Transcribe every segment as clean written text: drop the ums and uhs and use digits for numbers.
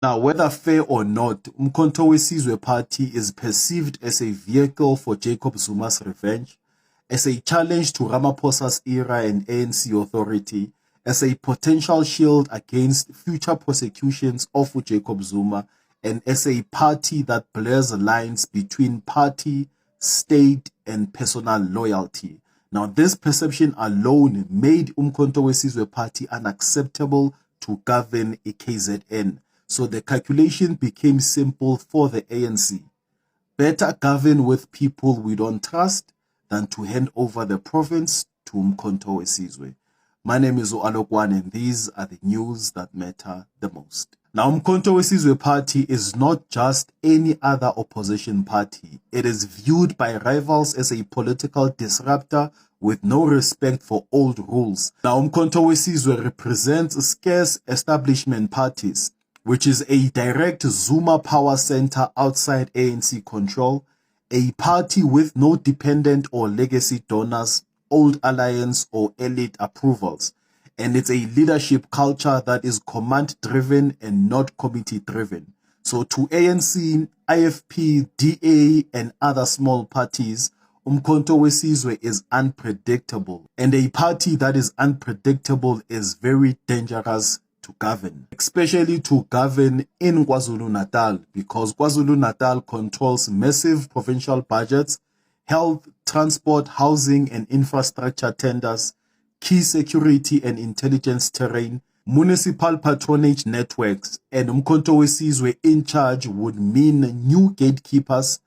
Now, whether fair or not, Umkhonto we Sizwe Party is perceived as a vehicle for Jacob Zuma's revenge, as a challenge to Ramaphosa's era and ANC authority, as a potential shield against future prosecutions of Jacob Zuma, and as a party that blurs lines between party, state, and personal loyalty. Now, this perception alone made Umkhonto we Sizwe Party unacceptable to govern a KZN. So the calculation became simple for the ANC. Better govern with people we don't trust than to hand over the province to Umkhonto we Sizwe. My name is Alokwan, and these are the news that matter the most. Now, Umkhonto we Sizwe Party is not just any other opposition party. It is viewed by rivals as a political disruptor with no respect for old rules. Now, Umkhonto we Sizwe represents scarce establishment parties, which is a direct Zuma power center outside ANC control, a party with no dependent or legacy donors, old alliance or elite approvals. And it's a leadership culture that is command-driven and not committee-driven. So to ANC, IFP, DA, and other small parties, Umkhonto we Sizwe is unpredictable. And a party that is unpredictable is very dangerous to govern, especially to govern in KwaZulu-Natal, because KwaZulu-Natal controls massive provincial budgets, health, transport, housing and infrastructure tenders, key security and intelligence terrain, municipal patronage networks, and Umkhonto we Sizwe in charge would mean new gatekeepers,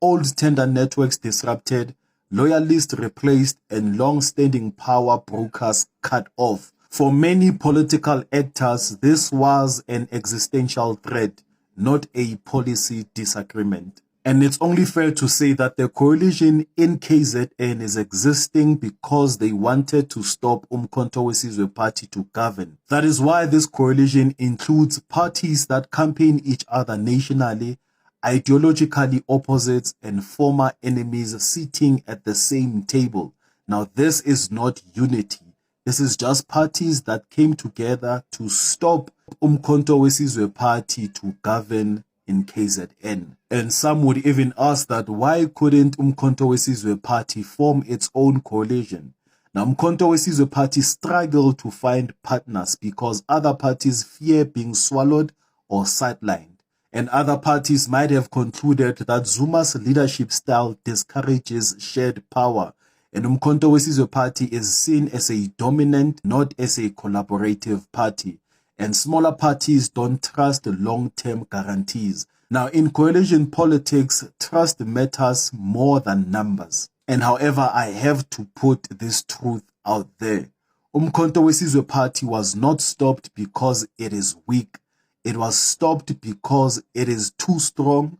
old tender networks disrupted, loyalists replaced, and long-standing power brokers cut off. For many political actors, this was an existential threat, not a policy disagreement. And it's only fair to say that the coalition in KZN is existing because they wanted to stop Umkhonto we Sizwe Party to govern. That is why this coalition includes parties that campaign each other nationally, ideologically opposites, and former enemies sitting at the same table. Now, this is not unity. This is just parties that came together to stop Umkhonto we Sizwe Party to govern in KZN. And some would even ask that why couldn't Umkhonto we Sizwe Party form its own coalition? Now, Umkhonto we Sizwe Party struggled to find partners because other parties fear being swallowed or sidelined. And other parties might have concluded that Zuma's leadership style discourages shared power. And Umkhonto we Sizwe Party is seen as a dominant, not as a collaborative party. And smaller parties don't trust long-term guarantees. Now, in coalition politics, trust matters more than numbers. And however, I have to put this truth out there. Umkhonto we Sizwe Party was not stopped because it is weak. It was stopped because it is too strong,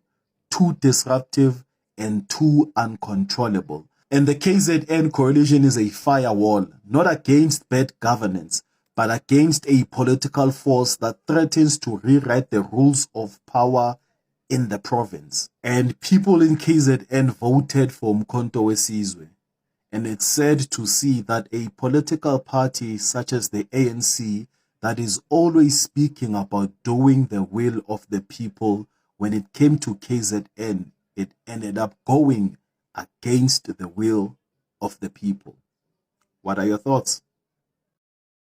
too disruptive, and too uncontrollable. And the KZN coalition is a firewall, not against bad governance, but against a political force that threatens to rewrite the rules of power in the province. And people in KZN voted for Umkhonto we Sizwe. And it's sad to see that a political party such as the ANC that is always speaking about doing the will of the people, when it came to KZN, it ended up going against the will of the people. What are your thoughts?